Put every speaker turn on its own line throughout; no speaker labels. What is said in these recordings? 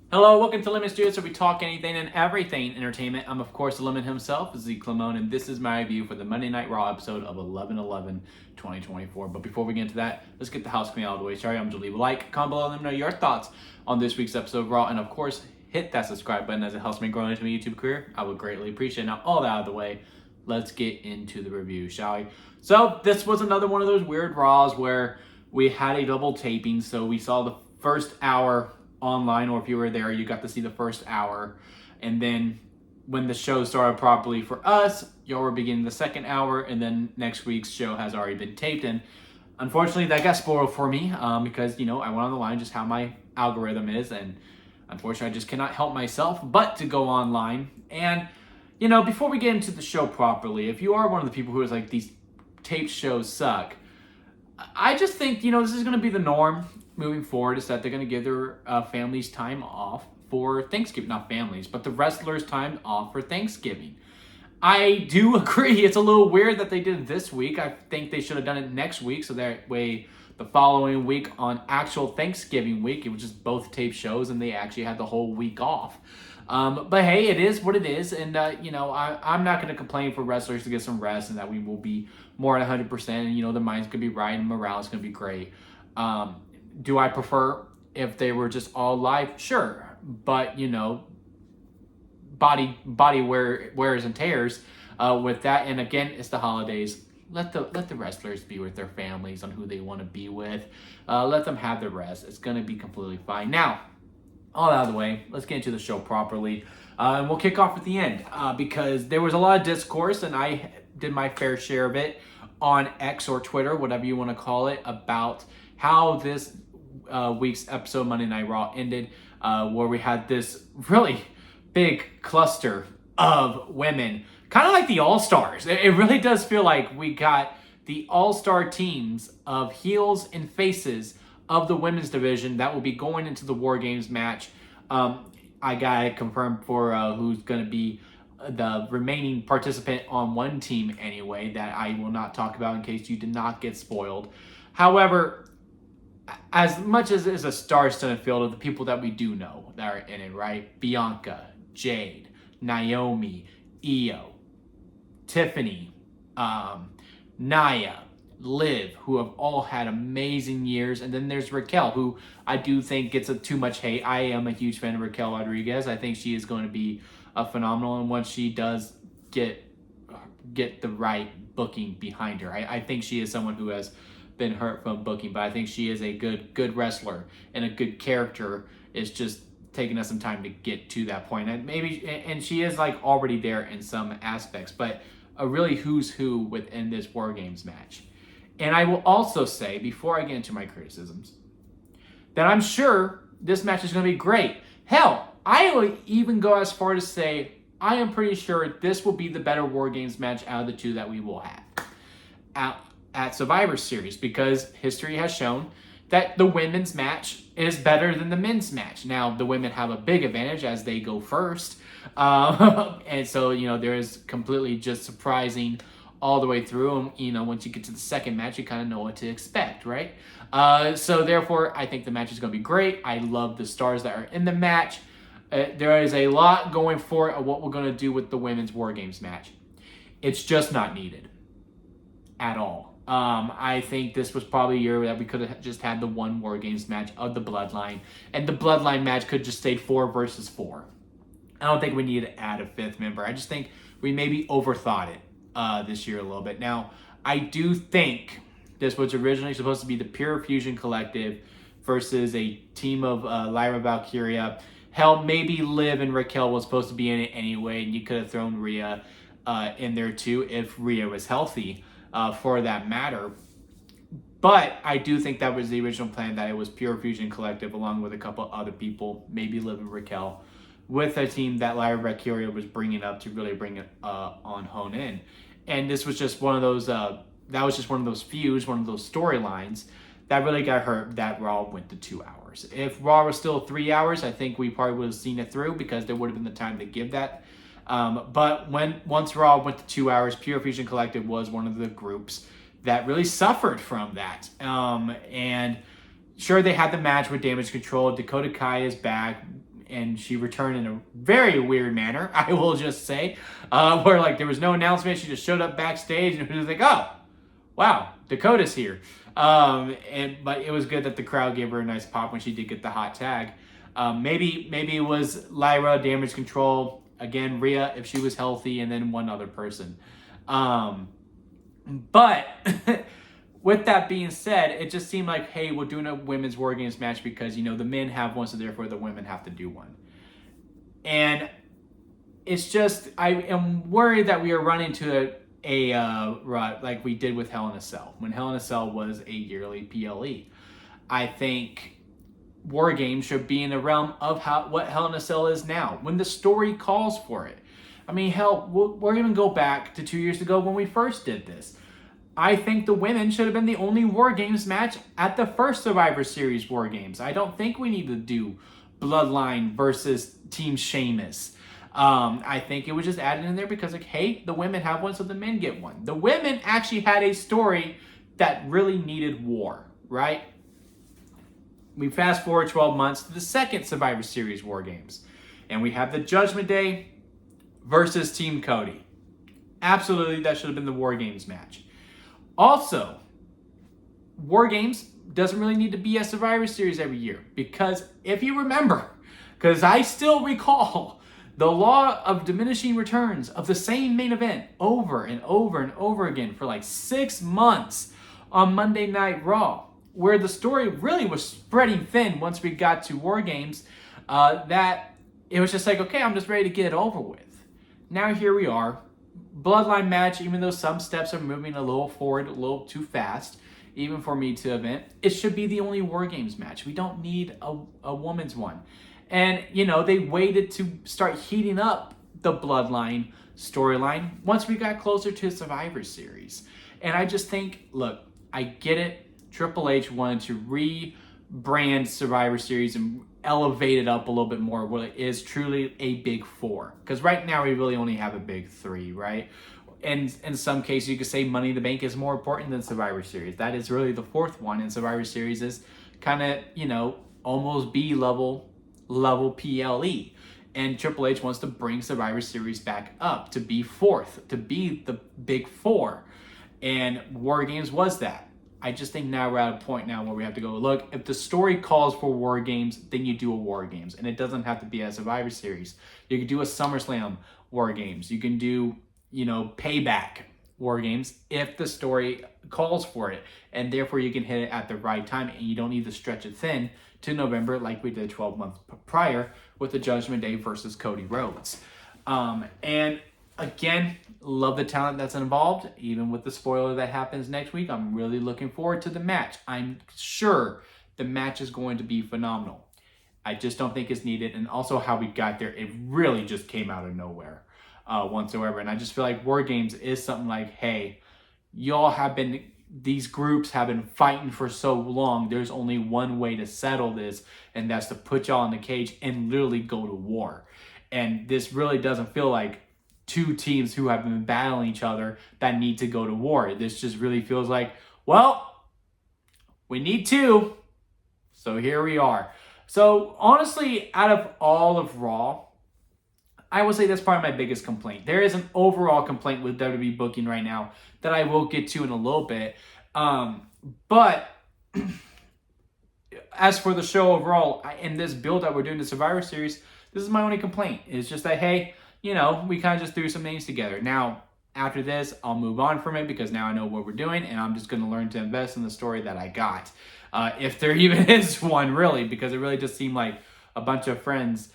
Hello, welcome to Lemon Studios, where we talk anything and everything entertainment. I'm, of course, the Lemon himself, Zeke Clemone, and this is my review for the Monday Night Raw episode of 11/11/2024. But before we get into that, let's get the house clean out of the way. Sorry, I'm to leave a like, comment below, and let me know your thoughts on this week's episode of Raw, and of course, hit that subscribe button as it helps me grow into my YouTube career. I would greatly appreciate it. Now, all that out of the way, let's get into the review, shall we? So, this was another one of those weird Raws where we had a double taping, so we saw the first hour online, or if you were there, you got to see the first hour. And then when the show started properly for us, y'all were beginning the second hour, and then next week's show has already been taped. And unfortunately, that got spoiled for me because, I went on the line just how my algorithm is. And unfortunately, I just cannot help myself but to go online. And, before we get into the show properly, if you are one of the people who is like, these taped shows suck, I just think, this is going to be the norm moving forward, is that they're going to give their families time off for Thanksgiving. Not families, but the wrestlers time off for Thanksgiving. I do agree. It's a little weird that they did it this week. I think they should have done it next week, so that way the following week on actual Thanksgiving week, it was just both tape shows and they actually had the whole week off. But hey, it is what it is. And, I'm not going to complain for wrestlers to get some rest and that we will be more at 100%. And, their minds could be right and morale is going to be great. Do I prefer if they were just all live? Sure. But, body wears and tears with that. And again, it's the holidays. Let the wrestlers be with their families on who they want to be with. Let them have their rest. It's going to be completely fine. Now, all out of the way, let's get into the show properly. And we'll kick off at the end because there was a lot of discourse, and I did my fair share of it on X or Twitter, whatever you want to call it, about how this week's episode Monday Night Raw ended, where we had this really big cluster of women, kind of like the All-Stars. It really does feel like we got the All-Star teams of heels and faces of the women's division that will be going into the War Games match. I got it confirmed for who's going to be the remaining participant on one team anyway, that I will not talk about in case you did not get spoiled. However, as much as it's a star-studded field of the people that we do know that are in it, right? Bianca, Jade, Naomi, Io, Tiffany, Nia, Liv, who have all had amazing years. And then there's Raquel, who I do think gets too much hate. I am a huge fan of Raquel Rodriguez. I think she is going to be phenomenal. And once she does get the right booking behind her, I think she is someone who has been hurt from booking, but I think she is a good wrestler and a good character. It's just taking us some time to get to that point. And she is like already there in some aspects, but a really who's who within this War Games match. And I will also say, before I get into my criticisms, that I'm sure this match is going to be great. Hell, I will even go as far to say I am pretty sure this will be the better War Games match out of the two that we will have at Survivor Series, because history has shown that the women's match is better than the men's match. Now, the women have a big advantage as they go first. And so, there is completely just surprising all the way through. And, once you get to the second match, you kind of know what to expect, right? So therefore, I think the match is going to be great. I love the stars that are in the match. There is a lot going for it of what we're going to do with the women's War Games match. It's just not needed at all. I think this was probably a year that we could have just had the one War Games match of the Bloodline. And the Bloodline match could just stay 4 versus 4. I don't think we need to add a 5th member. I just think we maybe overthought it this year a little bit. Now, I do think this was originally supposed to be the Pure Fusion Collective versus a team of Lyra Valkyria. Hell, maybe Liv and Raquel was supposed to be in it anyway, and you could have thrown Rhea in there too if Rhea was healthy, for that matter. But I do think that was the original plan, that it was Pure Fusion Collective along with a couple other people, maybe Liv and Raquel, with a team that Lyra Valkyria was bringing up to really bring it on hone in. And this was just one of those, that was just one of those feuds, one of those storylines that really got hurt that Raw went to 2 hours. If Raw was still 3 hours, I think we probably would have seen it through, because there would have been the time to give that. But once Raw went to 2 hours, Pure Fusion Collective was one of the groups that really suffered from that. And sure, they had the match with Damage Control. Dakota Kai is back. and she returned in a very weird manner, I will just say, where like there was no announcement. She just showed up backstage and it was like, oh, wow, Dakota's here. But it was good that the crowd gave her a nice pop when she did get the hot tag. Maybe it was Lyra, Damage Control, again, Rhea, if she was healthy, and then one other person. But with that being said, it just seemed like, hey, we're doing a women's War Games match because, the men have one, so therefore the women have to do one. And it's just, I am worried that we are running to a rut like we did with Hell in a Cell, when Hell in a Cell was a yearly PLE. I think War Games should be in the realm of what Hell in a Cell is now, when the story calls for it. I mean, hell, we'll even go back to 2 years ago when we first did this. I think the women should have been the only War Games match at the first Survivor Series War Games. I don't think we need to do Bloodline versus Team Sheamus. I think it was just added in there because, like, hey, the women have one, so the men get one. The women actually had a story that really needed war, right? We fast forward 12 months to the second Survivor Series War Games, and we have the Judgment Day versus Team Cody. Absolutely, that should have been the War Games match. Also, War Games doesn't really need to be a Survivor Series every year, because if you remember, because I still recall the law of diminishing returns of the same main event over and over and over again for like 6 months on Monday Night Raw, where the story really was spreading thin once we got to War Games, that it was just like, okay, I'm just ready to get it over with. Now here we are, Bloodline match, even though some steps are moving a little forward, a little too fast, even for me to event, it should be the only War Games match. We don't need a woman's one. And, they waited to start heating up the Bloodline storyline once we got closer to Survivor Series. And I just think, look, I get it. Triple H wanted to rebrand Survivor Series and elevate it up a little bit more, where it is truly a big four. Because right now we really only have a big three, right? And in some cases, you could say Money in the Bank is more important than Survivor Series. That is really the fourth one, and Survivor Series is kind of, almost B-level PLE. And Triple H wants to bring Survivor Series back up to be fourth, to be the big four. And War Games was that. I just think now we're at a point now where we have to go, look, if the story calls for War Games, then you do a War Games. And it doesn't have to be a Survivor Series. You can do a SummerSlam War Games. You can do, Payback War Games if the story calls for it. And therefore you can hit it at the right time, and you don't need to stretch it thin to November like we did 12 months prior with the Judgment Day versus Cody Rhodes. And again, love the talent that's involved. Even with the spoiler that happens next week, I'm really looking forward to the match. I'm sure the match is going to be phenomenal. I just don't think it's needed. And also how we got there, it really just came out of nowhere whatsoever. And I just feel like War Games is something like, hey, these groups have been fighting for so long. There's only one way to settle this, and that's to put y'all in the cage and literally go to war. And this really doesn't feel like two teams who have been battling each other that need to go to war. This just really feels like, well, we need two, so here we are. So honestly, out of all of Raw, I would say that's probably my biggest complaint. There is an overall complaint with WWE booking right now that I will get to in a little bit. But as for the show overall, in this build that we're doing the Survivor Series, this is my only complaint. It's just that, hey, we kind of just threw some names together. Now, after this, I'll move on from it because now I know what we're doing, and I'm just going to learn to invest in the story that I got. If there even is one, really, because it really just seemed like a bunch of friends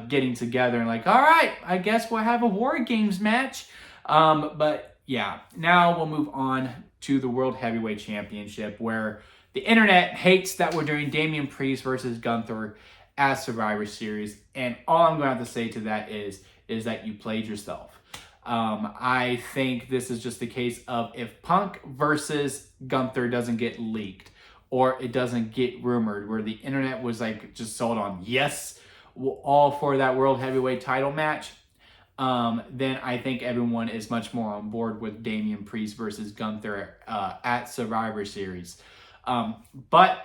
getting together and like, all right, I guess we'll have a War Games match. But yeah, now we'll move on to the World Heavyweight Championship, where the internet hates that we're doing Damien Priest versus Gunther as Survivor Series. And all I'm going to have to say to that is that you played yourself. I think this is just a case of if Punk versus Gunther doesn't get leaked or it doesn't get rumored, where the internet was like just sold on, yes, all for that World Heavyweight title match, then I think everyone is much more on board with Damien Priest versus Gunther at Survivor Series. But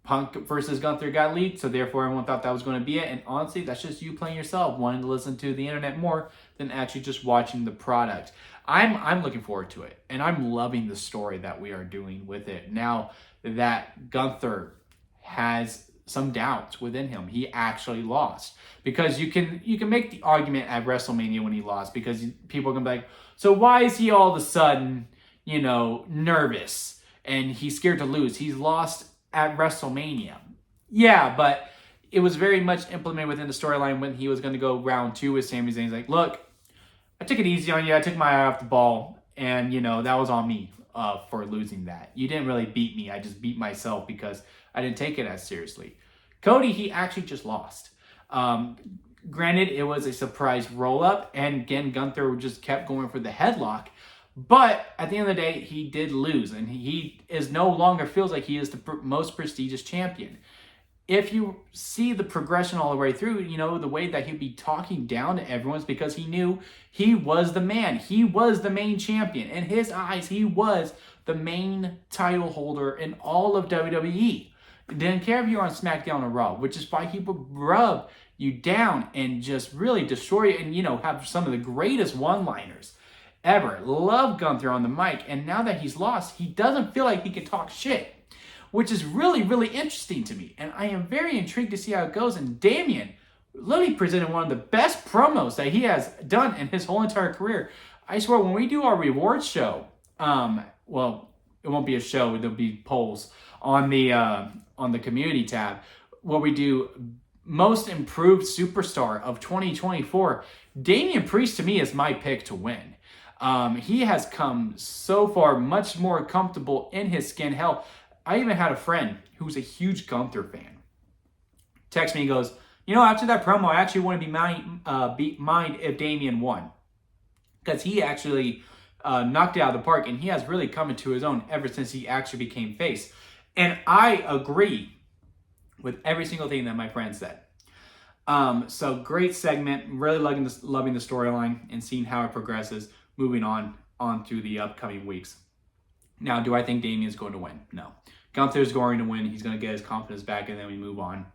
Punk versus Gunther got leaked, so therefore everyone thought that was going to be it. And honestly, that's just you playing yourself, wanting to listen to the internet more than actually just watching the product. I'm looking forward to it, and I'm loving the story that we are doing with it. Now that Gunther has some doubts within him, he actually lost, because you can make the argument at WrestleMania when he lost, because people are gonna be like, so why is he all of a sudden, nervous and he's scared to lose? He's lost at WrestleMania. Yeah, but it was very much implemented within the storyline when he was going to go round 2 with Sami Zayn. He's like, look, I took it easy on you. I took my eye off the ball, and, that was on me for losing that. You didn't really beat me. I just beat myself because I didn't take it as seriously. Cody, he actually just lost. Granted, it was a surprise roll-up, and again, Gunther just kept going for the headlock. But at the end of the day, he did lose, and he is no longer feels like he is the most prestigious champion. If you see the progression all the way through, the way that he'd be talking down to everyone's because he knew he was the man. He was the main champion. In his eyes, he was the main title holder in all of WWE. Didn't care if you were on SmackDown or Raw, which is why he would rub you down and just really destroy you and, have some of the greatest one-liners ever. Love Gunther on the mic, and now that he's lost, he doesn't feel like he can talk shit, which is really, really interesting to me. And I am very intrigued to see how it goes. And Damien literally presented one of the best promos that he has done in his whole entire career. I swear, when we do our rewards show, well, it won't be a show, there'll be polls on the community tab, where we do most improved superstar of 2024. Damian Priest to me is my pick to win. He has come so far much more comfortable in his skin. Hell, I even had a friend who's a huge Gunther fan text me and goes, after that promo, I actually want to be mind if Damien won. Because he actually knocked it out of the park, and he has really come into his own ever since he actually became face. And I agree with every single thing that my friend said. So great segment, really loving the storyline and seeing how it progresses. Moving on through the upcoming weeks. Now, do I think Damien's going to win? No. Gunther's going to win. He's going to get his confidence back, and then we move on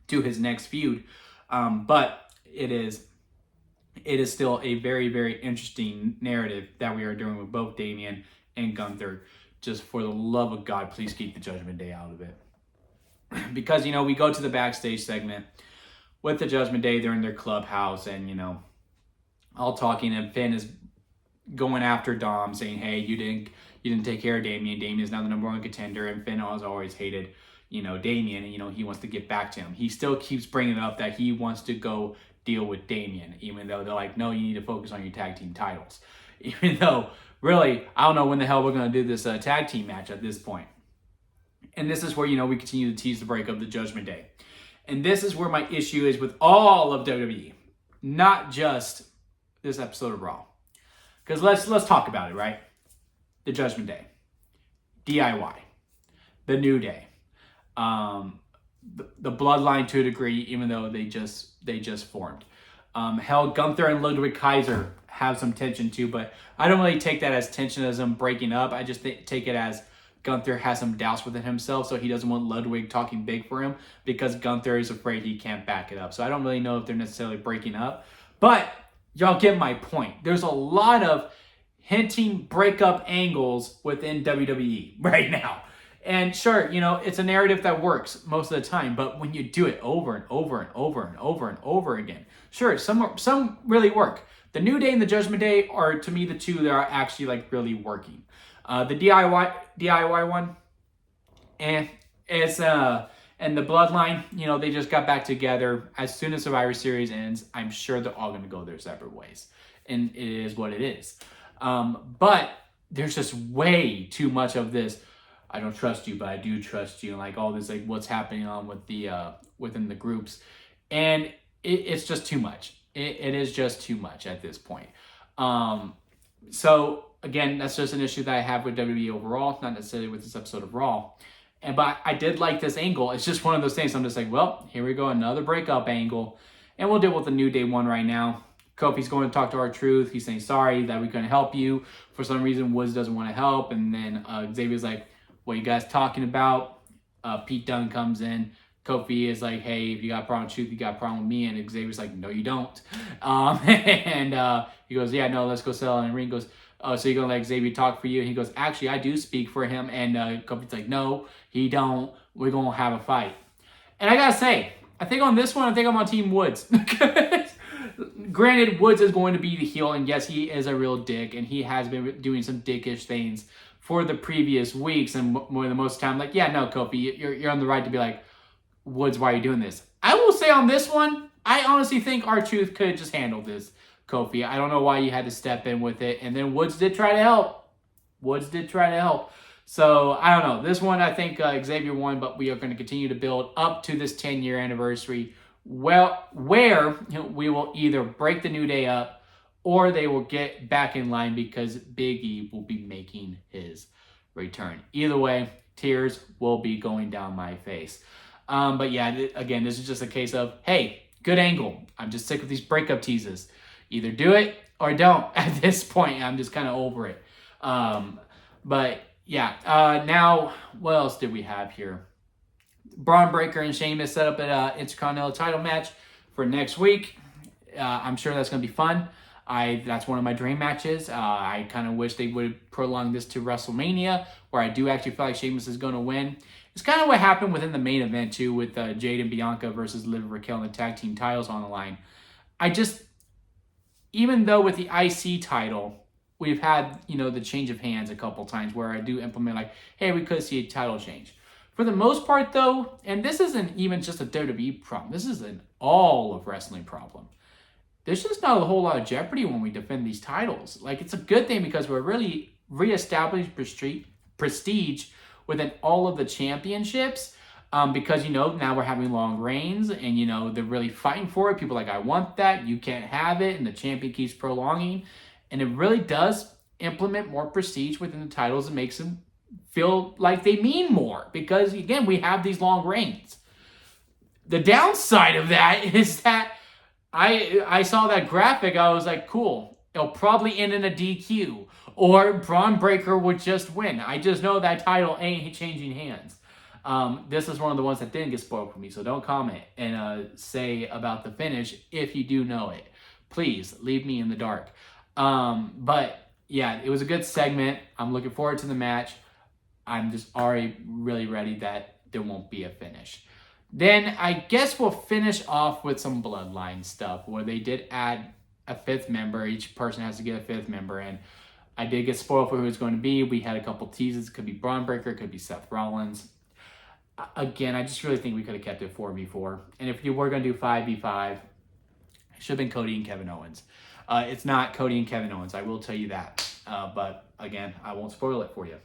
to his next feud. But it is still a very, very interesting narrative that we are doing with both Damien and Gunther. Just for the love of God, please keep the Judgment Day out of it. Because, we go to the backstage segment with the Judgment Day. They're in their clubhouse, and, all talking, and Finn is going after Dom, saying, hey, you didn't take care of Damien. Damien's now the number 1 contender, and Finn has always hated, Damien, and, he wants to get back to him. He still keeps bringing up that he wants to go deal with Damien, even though they're like, no, you need to focus on your tag team titles. Even though, really, I don't know when the hell we're going to do this tag team match at this point. And this is where, we continue to tease the break of the Judgment Day. And this is where my issue is with all of WWE, not just this episode of Raw. Because let's talk about it, right? The Judgment Day, DIY, the New Day, the Bloodline to a degree, even though they just formed. Hell, Gunther and Ludwig Kaiser have some tension too, but I don't really take that as tension as them breaking up. I just take it as Gunther has some doubts within himself, so he doesn't want Ludwig talking big for him because Gunther is afraid he can't back it up. So I don't really know if they're necessarily breaking up, but y'all get my point. There's a lot of hinting breakup angles within WWE right now. And sure, it's a narrative that works most of the time, but when you do it over and over and over and over and over again, sure, some really work. The New Day and the Judgment Day are, to me, the two that are actually really working. The DIY one, and it's and the Bloodline, they just got back together. As soon as Survivor Series ends, I'm sure they're all going to go their separate ways, and it is what it is. But there's just way too much of this. I don't trust you, but I do trust you, and all this what's happening on with the within the groups, and it's just too much. It is just too much at this point. So again, that's just an issue that I have with WWE overall, not necessarily with this episode of Raw. But I did like this angle. It's just one of those things. I'm just like, well, here we go, another breakup angle, and we'll deal with the New Day one right now. Kofi's going to talk to R-Truth. He's saying sorry that we couldn't help you. For some reason, Woods doesn't want to help, and then Xavier's like, what are you guys talking about? Pete Dunne comes in. Kofi is like, hey, if you got a problem with Truth, you got a problem with me. And Xavier's like, no, you don't. And he goes, yeah, no, let's go settle. And Ring goes, oh, so you're going to let Xavier talk for you? And he goes, actually, I do speak for him. And Kofi's like, no, he don't. We're going to have a fight. And I got to say, I think on this one, I think I'm on Team Woods. Granted, Woods is going to be the heel. And yes, he is a real dick. And he has been doing some dickish things for the previous weeks. And more than most of the time, like, yeah, no, Kofi, you're on the right to be like, Woods, why are you doing this? I will say on this one, I honestly think R-Truth could have just handled this, Kofi. I don't know why you had to step in with it. And then Woods did try to help. So, I don't know. This one, I think Xavier won, but we are going to continue to build up to this 10-year anniversary, well, where we will either break the New Day up or they will get back in line because Big E will be making his return. Either way, tears will be going down my face. But yeah, again, this is just a case of, hey, good angle. I'm just sick of these breakup teases. Either do it or don't at this point. I'm just kind of over it. But yeah, now what else did we have here? Braun Breaker and Sheamus set up an Intercontinental title match for next week. I'm sure that's going to be fun. That's one of my dream matches. I kind of wish they would prolong this to WrestleMania, where I do actually feel like Sheamus is going to win. It's kind of what happened within the main event, too, with Jade and Bianca versus Liv and Raquel and the tag team titles on the line. Even though with the IC title, we've had, the change of hands a couple times where I do implement like, hey, we could see a title change. For the most part, though, and this isn't even just a WWE problem. This is an all of wrestling problem. There's just not a whole lot of jeopardy when we defend these titles. Like, it's a good thing because we're really reestablishing prestige within all of the championships, because, now we're having long reigns and, they're really fighting for it. People are like, I want that. You can't have it. And the champion keeps prolonging. And it really does implement more prestige within the titles and makes them feel like they mean more because, again, we have these long reigns. The downside of that is that I saw that graphic. I was like, cool. It'll probably end in a DQ. Or Braun Breaker would just win. I just know that title ain't changing hands. This is one of the ones that didn't get spoiled for me, so don't comment and say about the finish if you do know it. Please, leave me in the dark. But, yeah, it was a good segment. I'm looking forward to the match. I'm just already really ready that there won't be a finish. Then I guess we'll finish off with some Bloodline stuff where they did add a fifth member. Each person has to get a fifth member in. I did get spoiled for who it's going to be. We had a couple teases. It could be Braun Breaker. It could be Seth Rollins. Again, I just really think we could have kept it 4v4. And if you were going to do 5v5, it should have been Cody and Kevin Owens. It's not Cody and Kevin Owens. I will tell you that. But again, I won't spoil it for you.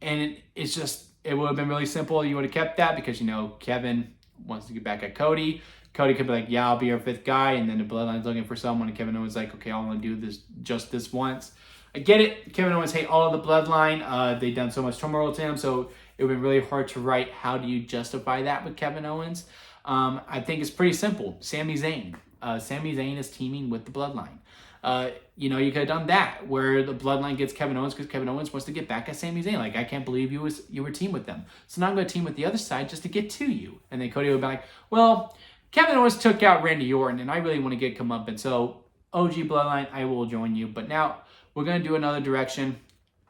And it would have been really simple. You would have kept that because, Kevin wants to get back at Cody. Cody could be like, yeah, I'll be your fifth guy. And then the Bloodline's looking for someone. And Kevin Owens is like, okay, I want to do this once. I get it. Kevin Owens hate all of the Bloodline. They've done so much turmoil to him. So it would be really hard to write. How do you justify that with Kevin Owens? I think it's pretty simple. Sami Zayn. Sami Zayn is teaming with the Bloodline. You could have done that where the Bloodline gets Kevin Owens because Kevin Owens wants to get back at Sami Zayn. Like, I can't believe you were teamed with them. So now I'm going to team with the other side just to get to you. And then Cody would be like, well, Kevin Owens took out Randy Orton, and I really want to get comeuppance. So, OG Bloodline, I will join you. But now we're going to do another direction.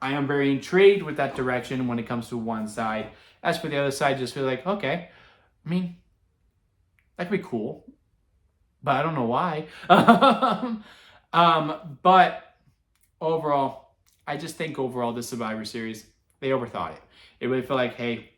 I am very intrigued with that direction when it comes to one side. As for the other side, just feel like, okay, I mean, that could be cool. But I don't know why. But overall, I just think this Survivor Series, they overthought it. It really felt like, hey,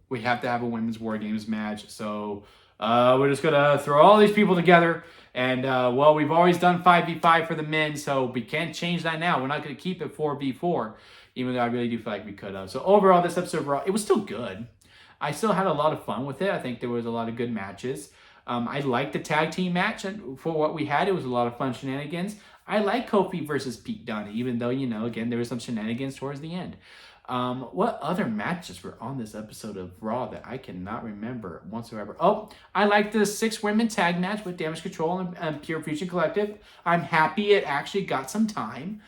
we have to have a women's War Games match. So we're just going to throw all these people together. And, we've always done 5v5 for the men, so we can't change that now. We're not going to keep it 4v4, even though I really do feel like we could have. So overall, this episode of Raw, it was still good. I still had a lot of fun with it. I think there was a lot of good matches. I liked the tag team match, and for what we had, it was a lot of fun shenanigans. I like Kofi versus Pete Dunne, even though, again, there was some shenanigans towards the end. What other matches were on this episode of Raw that I cannot remember whatsoever? Oh, I like the 6 women tag match with Damage Control and Pure Fusion Collective. I'm happy it actually got some time.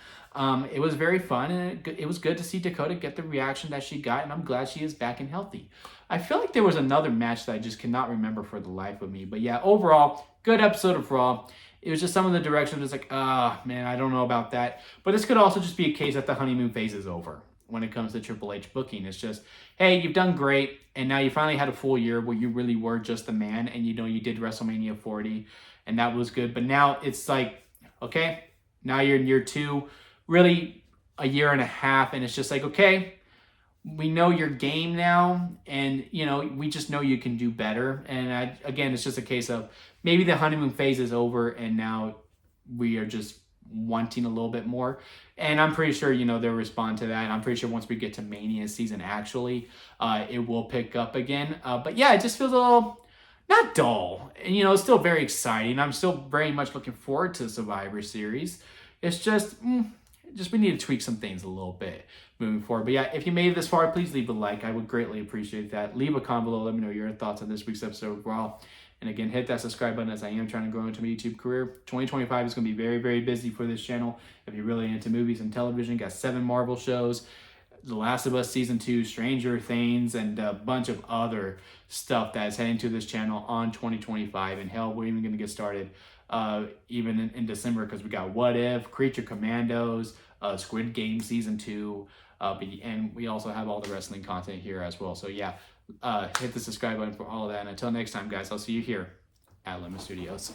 It was very fun, and it was good to see Dakota get the reaction that she got, and I'm glad she is back and healthy. I feel like there was another match that I just cannot remember for the life of me. But yeah, overall, good episode of Raw. It was just some of the directions. It's like, man, I don't know about that. But this could also just be a case that the honeymoon phase is over when it comes to Triple H booking. It's just, hey, you've done great, and now you finally had a full year where you really were just the man, and you did WrestleMania 40, and that was good. But now it's like, okay, now you're in year 2, really a year and a half, and it's just like, okay, we know your game now, and we just know you can do better. And again, it's just a case of maybe the honeymoon phase is over, and now we are just wanting a little bit more. And I'm pretty sure they'll respond to that. And I'm pretty sure once we get to Mania season, actually, it will pick up again. But yeah, it just feels a little not dull, and it's still very exciting. I'm still very much looking forward to the Survivor Series. It's just we need to tweak some things a little bit moving forward. But yeah, if you made it this far, please leave a like. I would greatly appreciate that. Leave a comment below. Let me know your thoughts on this week's episode of Raw. And again, hit that subscribe button, as I am trying to grow into my YouTube career. 2025 is going to be very, very busy for this channel. If you're really into movies and television, got 7 Marvel shows, The Last of Us Season 2, Stranger Things, and a bunch of other stuff that is heading to this channel on 2025. And hell, we're even going to get started even in December, because we got What If, Creature Commandos, Squid Game Season 2, and we also have all the wrestling content here as well. So yeah, hit the subscribe button for all of that. And until next time, guys, I'll see you here at Lemon Studios.